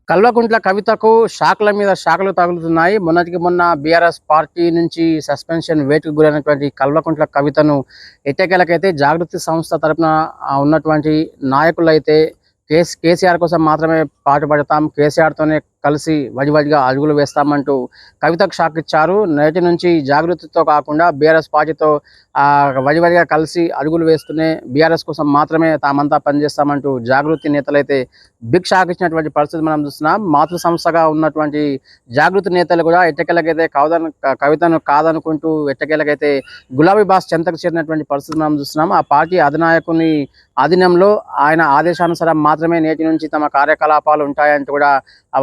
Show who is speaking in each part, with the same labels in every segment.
Speaker 1: కల్వకుంట్ల కవితకు షాక్‌ల మీద షాక్‌లు తగులుతున్నాయి. మొన్నటికి మొన్న బీఆర్ఎస్ పార్టీ నుంచి సస్పెన్షన్ వేటుకు గురైనటువంటి కల్వకుంట్ల కవితను ఎట్టకేలకైతే జాగృతి సంస్థ తరపున ఉన్నటువంటి నాయకులైతే కేసీఆర్ కోసం మాత్రమే పాటుపడతాం, కేసీఆర్‌తోనే కలిసి వడివడిగా అడుగులు వేస్తామంటూ కవితకు షాక్ ఇచ్చారు. నేటి నుంచి జాగృతితో కాకుండా బీఆర్ఎస్ పార్టీతో వడివడిగా కలిసి అడుగులు వేస్తూనే బీఆర్ఎస్ కోసం మాత్రమే తామంతా పనిచేస్తామంటూ జాగృతి నేతలైతే బిగ్ షాక్ ఇచ్చినటువంటి పరిస్థితి మనం చూస్తున్నాం. మాతృ సంస్థగా ఉన్నటువంటి జాగృతి నేతలు కూడా ఎట్టకేలకైతే కవితను కాదనుకుంటూ ఎట్టకేలకైతే గులాబీ బాస్ చెంతకు చేరినటువంటి పరిస్థితి మనం చూస్తున్నాం. ఆ పార్టీ అధినాయకుని ఆధీనంలో ఆయన ఆదేశానుసారం మాత్రమే నేటి నుంచి తమ కార్యకలాపాలు ఉంటాయంటూ కూడా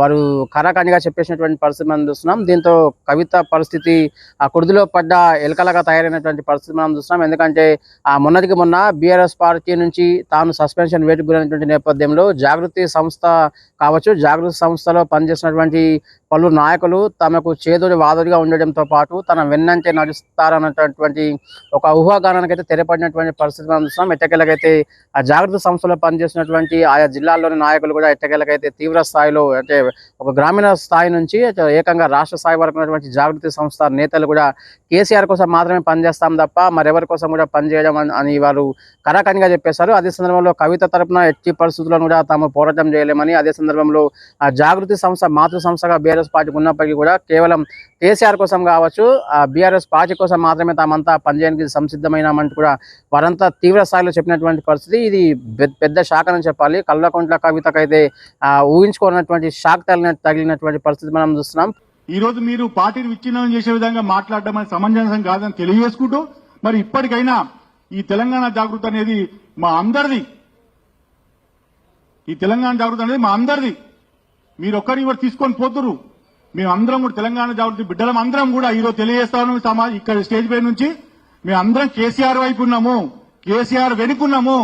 Speaker 1: వారు కరాఖండిగా చెప్పేసినటువంటి పరిస్థితి మనం చూస్తున్నాం. దీంతో కవిత పరిస్థితి ఆ కుర్దిలో పడ్డ ఎలకలగా తయారైనటువంటి పరిస్థితి మనం చూస్తున్నాం. ఎందుకంటే మొన్నటికి మొన్న బీఆర్ఎస్ పార్టీ నుంచి తాను సస్పెన్షన్ వేటుకు గురైనటువంటి నేపథ్యంలో జాగృతి సంస్థ కావచ్చు, జాగృతి సంస్థలో పనిచేసినటువంటి పలువురు నాయకులు తమకు చేదోడి వాదోడిగా ఉండడంతో పాటు తన వెన్నంటే నడుస్తారన్నటువంటి ఒక ఊహాగానానికి అయితే తెరపడినటువంటి పరిస్థితి మనం చూస్తున్నాం. ఎట్టకేలకైతే ఆ జాగృతి సంస్థలో పనిచేసినటువంటి ఆయా జిల్లాల్లోని నాయకులు కూడా ఎట్టకేలకైతే తీవ్ర స్థాయిలో అంటే ఒక గ్రామీణ స్థాయి నుంచి ఏకంగా రాష్ట్ర స్థాయి వరకు ఉన్నటువంటి జాగృతి సంస్థ నేతలు కూడా కేసీఆర్ కోసం మాత్రమే పనిచేస్తాం తప్ప మరెవరి కోసం కూడా పనిచేయడం అని వారు కరాఖండిగా చెప్పేశారు. అదే సందర్భంలో కవిత తరపున ఎట్టి పరిస్థితులను కూడా తాము పోరాటం చేయలేమని, అదే సందర్భంలో ఆ జాగృతి సంస్థ మాతృ సంస్థగా బీఆర్ఎస్ పార్టీకి ఉన్నప్పటికీ కూడా కేవలం కేసీఆర్ కోసం కావచ్చు, బీఆర్ఎస్ పార్టీ కోసం మాత్రమే తామంతా పనిచేయడానికి సంసిద్ధమైనామంటూ కూడా వారంతా తీవ్ర స్థాయిలో చెప్పినటువంటి పరిస్థితి. ఇది పెద్ద షాక్ అని చెప్పాలి. కల్వకుంట్ల కవితకైతే ఊహించుకున్నటువంటి షాక్ తగిలినటువంటి పరిస్థితి మనం చూస్తున్నాం.
Speaker 2: ఈ రోజు మీరు పార్టీని విచ్ఛిన్నం చేసే విధంగా మాట్లాడడం అనేది సమంజసం కాదని తెలియజేసుకుంటూ, మరి ఇప్పటికైనా ఈ తెలంగాణ జాగృతి అనేది మా అందరిది, ఈ తెలంగాణ జాగృతి అనేది మా అందరిది. మీరు ఒక్కరి కూడా తీసుకొని పోతురు. మేము అందరం కూడా తెలంగాణ జాగృతి బిడ్డలం అందరం కూడా ఈరోజు తెలియజేస్తాను ఇక్కడ స్టేజ్ పై నుంచి మేము అందరం కేసీఆర్ వైపు ఉన్నాము, కేసీఆర్ వెనుకున్నాము,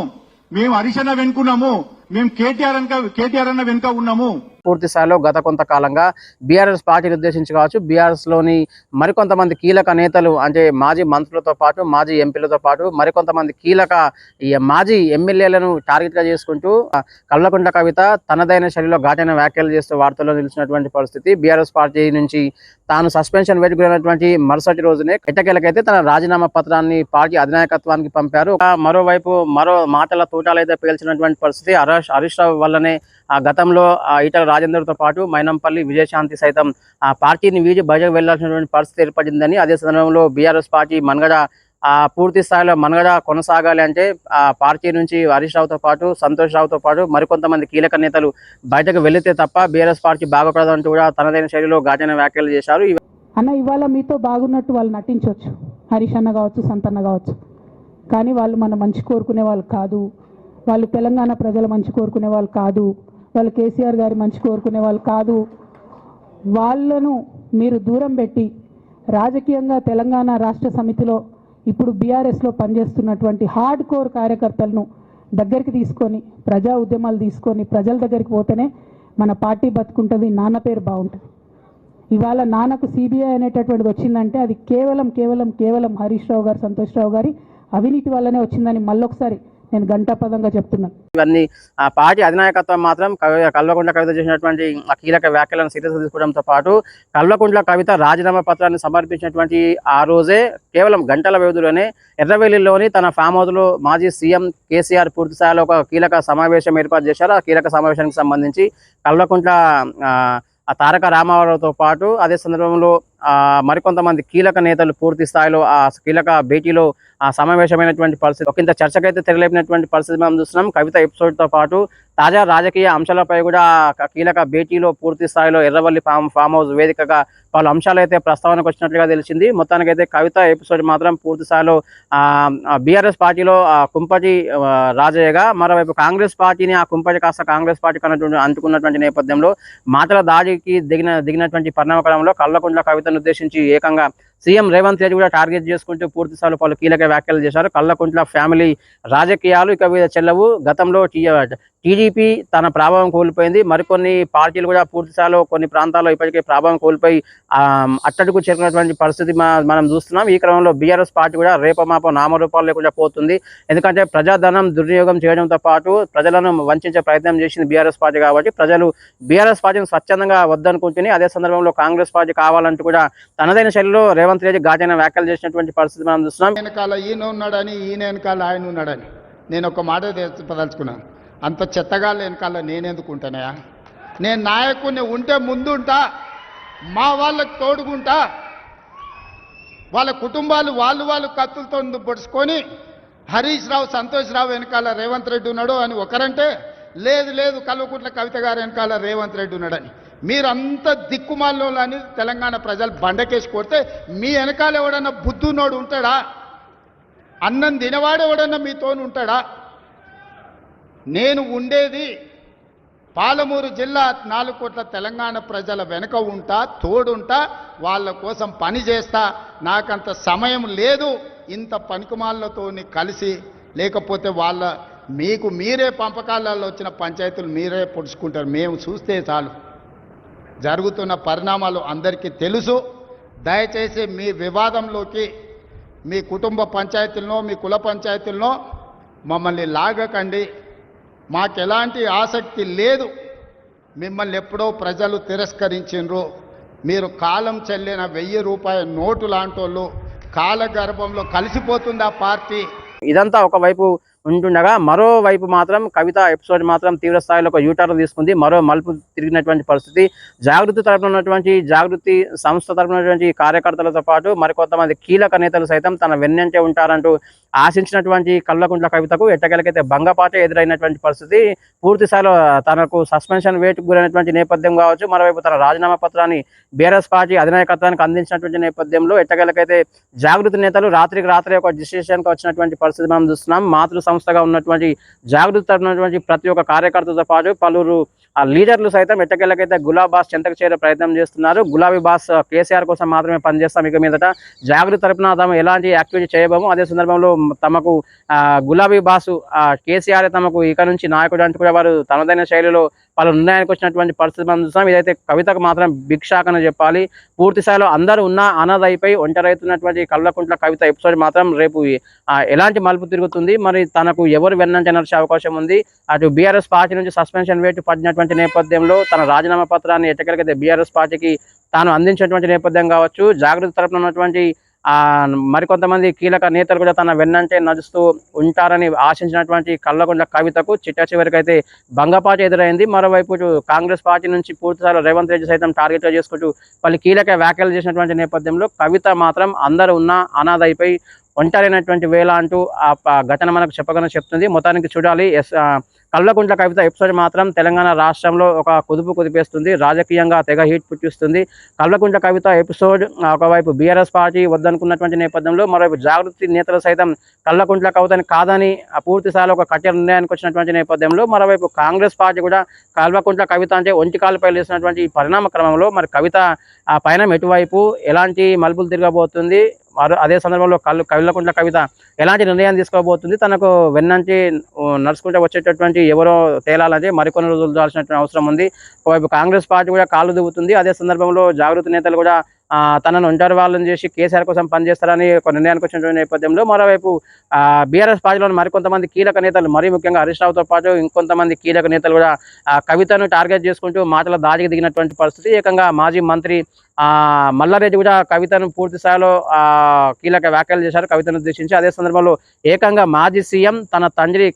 Speaker 2: మేము హరీష్ వెనుకున్నాము, మేము కేటీఆర్ అన్న వెనుక ఉన్నాము.
Speaker 1: పూర్తి స్థాయిలో గత కొంతకాలంగా బీఆర్ఎస్ పార్టీని ఉద్దేశించి కావచ్చు, బీఆర్ఎస్లోని మరికొంతమంది కీలక నేతలు అంటే మాజీ మంత్రులతో పాటు, మాజీ ఎంపీలతో పాటు మరికొంతమంది కీలక మాజీ ఎమ్మెల్యేలను టార్గెట్గా చేసుకుంటూ కల్వకుంట్ల కవిత తనదైన శైలిలో ఘాటైన వ్యాఖ్యలు చేస్తూ వార్తల్లో నిలిచినటువంటి పరిస్థితి. బీఆర్ఎస్ పార్టీ నుంచి తాను సస్పెన్షన్ వేటుకున్నటువంటి మరుసటి రోజునే ఎట్టకేలకైతే తన రాజీనామా పత్రాన్ని పార్టీ అధినాయకత్వానికి పంపారు. మరోవైపు మరో మాటల తూటాలైతే పేల్చినటువంటి పరిస్థితి. హరీష్ రావు వల్లనే గతంలో ఈటల రాజేందర్తో పాటు మైనంపల్లి విజయశాంతి సైతం ఆ పార్టీని వీడి బయటకు వెళ్లాల్సినటువంటి పరిస్థితి ఏర్పడిందని, అదే సందర్భంలో బీఆర్ఎస్ పార్టీ మనుగడ పూర్తి స్థాయిలో మనుగడ కొనసాగాలి అంటే ఆ పార్టీ నుంచి హరీష్ రావుతో పాటు, సంతోష్ రావుతో పాటు మరికొంతమంది కీలక నేతలు బయటకు వెళితే తప్ప బీఆర్ఎస్ పార్టీ బాగుపడదంటూ కూడా తనదైన శైలిలో ఘాటైన వ్యాఖ్యలు చేశారు.
Speaker 3: అన్న ఇవాళ మీతో బాగున్నట్టు వాళ్ళు నటించవచ్చు, హరీష్ అన్న కావచ్చు, సంతన్న కావచ్చు, కానీ వాళ్ళు మన మంచి కోరుకునే వాళ్ళు కాదు, వాళ్ళు తెలంగాణ ప్రజల మంచి కోరుకునే వాళ్ళు కాదు, వాళ్ళు కేసీఆర్ గారి మంచి కోరుకునే వాళ్ళు కాదు. వాళ్ళను మీరు దూరం పెట్టి రాజకీయంగా తెలంగాణ రాష్ట్ర సమితిలో ఇప్పుడు బీఆర్ఎస్లో పనిచేస్తున్నటువంటి హార్డ్ కోర్ కార్యకర్తలను దగ్గరికి తీసుకొని ప్రజా ఉద్యమాలు తీసుకొని ప్రజల దగ్గరికి పోతేనే మన పార్టీ బతుకుంటుంది, నాన్న పేరు బాగుంటుంది. ఇవాళ నాన్నకు సిబిఐ అనేటటువంటిది వచ్చిందంటే అది కేవలం హరీష్ రావు గారు, సంతోష్ రావు గారి అవినీతి వల్లనే వచ్చిందని మళ్ళొకసారి నేను గంటాపదంగా చెప్తున్నాను.
Speaker 1: ఇవన్నీ ఆ పార్టీ అధినాయకత్వం మాత్రం కల్వకుంట్ల కవిత చేసినటువంటి ఆ కీలక వ్యాఖ్యలను సీరియస్ తీసుకోవడంతో పాటు కల్వకుంట్ల కవిత రాజీనామా పత్రాన్ని సమర్పించినటువంటి ఆ రోజే కేవలం గంటల వ్యవధిలోనే ఎర్రవెల్లిలోని తన ఫామ్ హౌస్ లో మాజీ సీఎం కేసీఆర్ పూర్తి స్థాయిలో ఒక కీలక సమావేశం ఏర్పాటు చేశారు. ఆ కీలక సమావేశానికి సంబంధించి కల్వకుంట్ల తారక రామారావుతో పాటు అదే సందర్భంలో మరికొంతమంది కీలక నేతలు పూర్తి స్థాయిలో ఆ కీలక భేటీలో సమావేశమైనటువంటి పరిస్థితి ఒకంత చర్చకైతే తెరలేపినటువంటి పరిస్థితి మనం చూస్తున్నాం. కవిత ఎపిసోడ్తో పాటు తాజా రాజకీయ అంశాలపై కూడా కీలక భేటీలో పూర్తి స్థాయిలో ఎర్రవల్లి ఫామ్ హౌస్ వేదికగా పలు అంశాలు అయితే ప్రస్తావనకు వచ్చినట్లుగా తెలిసింది. మొత్తానికైతే కవిత ఎపిసోడ్ మాత్రం పూర్తి స్థాయిలో బీఆర్ఎస్ పార్టీలో కుంపటి రాజయ్యగా, మరోవైపు కాంగ్రెస్ పార్టీని ఆ కుంపటి కాస్త కాంగ్రెస్ పార్టీకి అంటుకున్నటువంటి నేపథ్యంలో మాటల దాడికి దిగినటువంటి పరిణామక్రమంలో కల్వకుంట్ల కవితను ఉద్దేశించి ఏకంగా సీఎం రేవంత్ రెడ్డి కూడా టార్గెట్ చేసుకుంటూ పూర్తి స్థాయిలో పలు కీలక వ్యాఖ్యలు చేశారు. కల్వకుంట్ల ఫ్యామిలీ రాజకీయాలు ఇక మీద చెల్లవు. గతంలో టీడీపీ తన ప్రభావం కోల్పోయింది. మరికొన్ని పార్టీలు కూడా పూర్తి స్థాయిలో కొన్ని ప్రాంతాల్లో ఇప్పటికే ప్రభావం కోల్పోయి అట్టడుగు చేరుకున్నటువంటి పరిస్థితి మనం చూస్తున్నాం. ఈ క్రమంలో బీఆర్ఎస్ పార్టీ కూడా రేపమాపో నామరూపాలు లేకుండా పోతుంది. ఎందుకంటే ప్రజాధనం దుర్వినియోగం చేయడంతో పాటు ప్రజలను వంచే ప్రయత్నం చేసింది బీఆర్ఎస్ పార్టీ. కాబట్టి ప్రజలు బీఆర్ఎస్ పార్టీని స్వచ్ఛందంగా వద్దనుకుంటుని అదే సందర్భంలో కాంగ్రెస్ పార్టీ కావాలంటూ కూడా తనదైన శైలిలో రేవంత్ రెడ్డి ఘాటైన వ్యాఖ్యలు చేసినటువంటి పరిస్థితి మనం చూస్తున్నాం.
Speaker 4: వెనకాల ఈయన ఉన్నాడని, ఈయన వెనకాల ఆయన ఉన్నాడని నేను ఒక మాట చెప్పదలుచుకున్నాను. అంత చెత్తగాళ్ళ వెనకాల నేనెందుకు ఉంటానయా? నేను నాయకుడిని ఉంటే ముందుంటా, మా వాళ్ళకి తోడుకుంటా. వాళ్ళ కుటుంబాలు వాళ్ళు కత్తులతో పొడుచుకొని హరీష్ రావు, సంతోష్ రావు వెనకాల రేవంత్ రెడ్డి ఉన్నాడు అని ఒకరంటే, లేదు కల్వకుంట్ల కవిత గారు వెనకాల రేవంత్ రెడ్డి ఉన్నాడని. మీరంతా దిక్కుమాలని తెలంగాణ ప్రజలు బండకేసి కొడితే మీ వెనకాల ఎవడన్నా బుద్ధునోడు ఉంటాడా? అన్నం తినవాడు ఎవడన్నా మీతోని ఉంటాడా? నేను ఉండేది పాలమూరు జిల్లా 4 కోట్ల తెలంగాణ ప్రజల వెనుక ఉంటా, తోడుంటా, వాళ్ళ కోసం పని చేస్తా. నాకంత సమయం లేదు ఇంత పనికిమాలతోని కలిసి, లేకపోతే మీకు మీరే పంపకాలలో వచ్చిన పంచాయతీలు మీరే పొడుచుకుంటారు. మేము చూస్తే చాలు. జరుగుతున్న పరిణామాలు అందరికీ తెలుసు. దయచేసి మీ వివాదంలోకి మీ కుటుంబ పంచాయతీలను, మీ కుల పంచాయతీలను మమ్మల్ని లాగకండి. మాకెలాంటి ఆసక్తి లేదు. మిమ్మల్ని ఎప్పుడో ప్రజలు తిరస్కరించిండ్రు. మీరు కాలం చెల్లిన 1000 రూపాయల నోటు లాంటోళ్ళు. కాలగర్భంలో కలిసిపోతుంది ఆ పార్టీ.
Speaker 1: ఇదంతా ఒకవైపు ఉంటుండగా మరోవైపు మాత్రం కవిత ఎపిసోడ్ మాత్రం తీవ్ర స్థాయిలో ఒక యూటర్న్ తీసుకుంది. మరో మలుపు తిరిగినటువంటి పరిస్థితి. జాగృతి తరపున ఉన్నటువంటి జాగృతి సంస్థ తరపున ఉన్నటువంటి కార్యకర్తలతో పాటు మరికొంతమంది కీలక నేతలు సైతం తన వెన్నంటే ఉంటారంటూ ఆశించినటువంటి కల్వకుంట్ల కవితకు ఎట్టకేలకైతే భంగపాటే ఎదురైనటువంటి పరిస్థితి. పూర్తి స్థాయిలో తనకు సస్పెన్షన్ వేటుకు గురైనటువంటి నేపథ్యం కావచ్చు, మరోవైపు తన రాజీనామా పత్రాన్ని బీఆర్ఎస్ పార్టీ అధినాయకత్వానికి అందించినటువంటి నేపథ్యంలో ఎట్టకేలకైతే జాగృతి నేతలు రాత్రికి రాత్రి ఒక డిసిషన్కి వచ్చినటువంటి పరిస్థితి మనం చూస్తున్నాం. మాతృ సంస్థగా ఉన్నటువంటి జాగృతి తరపున ఉన్నటువంటి ప్రతి ఒక్క కార్యకర్తతో పాటు పలువురు లీడర్లు సైతం ఎట్టకేలకైతే గులాబీ బాస్ చెంతకు చేరే ప్రయత్నం చేస్తున్నారు. గులాబీ బాస్ కేసీఆర్ కోసం మాత్రమే పనిచేస్తాం, ఇక మీదట జాగృతి తరపున తాము ఎలాంటి యాక్టివిటీ చేయబోము. అదే సందర్భంలో తమకు గులాబీ బాసు కేసీఆర్ తమకు ఇక నుంచి నాయకుడు అంటూ కూడా వారు తనదైన శైలిలో పలు నిర్ణయానికి వచ్చినటువంటి పరిస్థితి మనం చూస్తాం. ఇదైతే కవితకు మాత్రం బిగ్ షాక్ అని చెప్పాలి. పూర్తి స్థాయిలో అందరూ ఉన్న అనాథైపై ఒంటరైతున్నటువంటి కల్వకుంట్ల కవిత ఎపిసోడ్ మాత్రం రేపు ఎలాంటి మలుపు తిరుగుతుంది, మరి తనకు ఎవరు వెన్నంటే నడిచే అవకాశం ఉంది. అటు బీఆర్ఎస్ పార్టీ నుంచి సస్పెన్షన్ వేటు పడినటువంటి నేపథ్యంలో తన రాజీనామా పత్రాన్ని ఎట్టకేలకైతే బీఆర్ఎస్ పార్టీకి తాను అందించినటువంటి నేపథ్యం కావచ్చు, జాగృతి తరపున ఉన్నటువంటి మరికొంతమంది కీలక నేతలు కూడా తన వెన్నంటే నడుస్తూ ఉంటారని ఆశించినటువంటి కల్వకుంట్ల కవితకు చిట్ట చివరికైతే భంగపాటు ఎదురైంది. మరోవైపు కాంగ్రెస్ పార్టీ నుంచి పూర్తిస్థాయిలో రేవంత్ రెడ్డి సైతం టార్గెట్గా చేసుకుంటూ పలు కీలక వ్యాఖ్యలు చేసినటువంటి నేపథ్యంలో కవిత మాత్రం అందరూ ఉన్న అనాథైపై ఒంటరైనటువంటి వేళ అంటూ ఆ ఘటన మనకు చెప్పగానే చెప్తుంది. మొత్తానికి చూడాలి. కల్వకుంట్ల కవిత ఎపిసోడ్ మాత్రం తెలంగాణ రాష్ట్రంలో ఒక కుదుపు కుదిపేస్తుంది, రాజకీయంగా తెగ హీట్ పుట్టిస్తుంది. కల్వకుంట్ల కవిత ఎపిసోడ్ ఒకవైపు బీఆర్ఎస్ పార్టీ వద్దనుకున్నటువంటి నేపథ్యంలో మరోవైపు జాగృతి నేతలు సైతం కల్వకుంట్ల కవితని కాదని పూర్తి స్థాయిలో ఒక కఠిన నిర్ణయానికి వచ్చినటువంటి నేపథ్యంలో మరోవైపు కాంగ్రెస్ పార్టీ కూడా కల్వకుంట్ల కవిత అంటే ఒంటికాలపై లేసినటువంటి ఈ పరిణామ క్రమంలో మరి కవిత ఆ పైన ఎటువైపు ఎలాంటి మలుపులు తిరగబోతుంది, అదే సందర్భంలో కల్వకుంట్ల కవిత ఎలాంటి నిర్ణయం తీసుకోబోతుంది, తనకు వెన్నంటి నడుచుకుంటూ వచ్చేటటువంటి ఎవరో తేలాలంటే మరికొన్ని రోజులు చూడాల్సినటువంటి అవసరం ఉంది. ఒకవైపు కాంగ్రెస్ పార్టీ కూడా కాళ్ళు దిగుతుంది. అదే సందర్భంలో జాగృతి నేతలు కూడా తనను ఒంటరి వాళ్ళని చేసి కేసీఆర్ కోసం పనిచేస్తారని ఒక నిర్ణయానికి వచ్చినటువంటి నేపథ్యంలో మరోవైపు బీఆర్ఎస్ పార్టీలోని మరికొంతమంది కీలక నేతలు మరీ ముఖ్యంగా హరీష్ రావుతో పాటు ఇంకొంతమంది కీలక నేతలు కూడా కవితను టార్గెట్ చేసుకుంటూ మాటల దాడికి దిగినటువంటి పరిస్థితి. ఏకంగా మాజీ మంత్రి మల్లారెడ్డి కూడా కవితను పూర్తి స్థాయిలో కీలక వ్యాఖ్యలు చేశారు కవితను ఉద్దేశించి. అదే సందర్భంలో ఏకంగా మాజీ సీఎం తన తండ్రి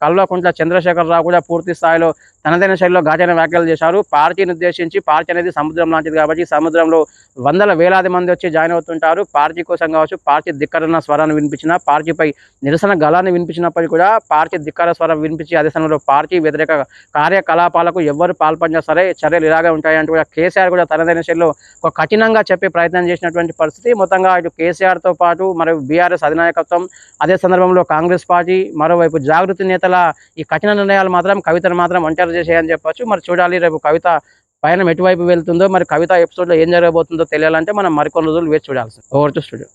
Speaker 1: కల్వకుంట్ల చంద్రశేఖరరావు కూడా పూర్తి స్థాయిలో తనదైన శైలిలో ఘాటైన వ్యాఖ్యలు చేశారు. పార్టీని ఉద్దేశించి, పార్టీ అనేది సముద్రం లాంటిది కాబట్టి సముద్రంలో వందల వేలాది మంది వచ్చి జాయిన్ అవుతుంటారు. పార్టీ కోసం కావచ్చు, పార్టీ ధిక్కరణ స్వరాన్ని వినిపించిన, పార్టీపై నిరసన గళాన్ని వినిపించినప్పటికీ కూడా పార్టీ ధిక్కర స్వరం వినిపించి అదే సమయంలో పార్టీ వ్యతిరేక కార్యకలాపాలకు ఎవరు పాల్పడినా సరే చర్యలు ఇలాగే ఉంటాయంటూ కూడా కేసీఆర్ కూడా తనదైన శైలిలో ఒక కఠినంగా చెప్పే ప్రయత్నం చేసినటువంటి పరిస్థితి. మొత్తంగా ఇటు కేసీఆర్తో పాటు మరియు బీఆర్ఎస్ అధినాయకత్వం, అదే సందర్భంలో కాంగ్రెస్ పార్టీ, మరోవైపు జాగృతి నేతల ఈ కఠిన నిర్ణయాలు మాత్రం కవితను మాత్రం ఒంటరి చేసేయని చెప్పొచ్చు. మరి చూడాలి రేపు కవిత పైన ఎటువైపు వెళ్తుందో, మరి కవిత ఎపిసోడ్లో ఏం జరగబోతుందో తెలియాలంటే మనం మరికొన్ని రోజులు వేచి చూడాల్సింది. Over to studio.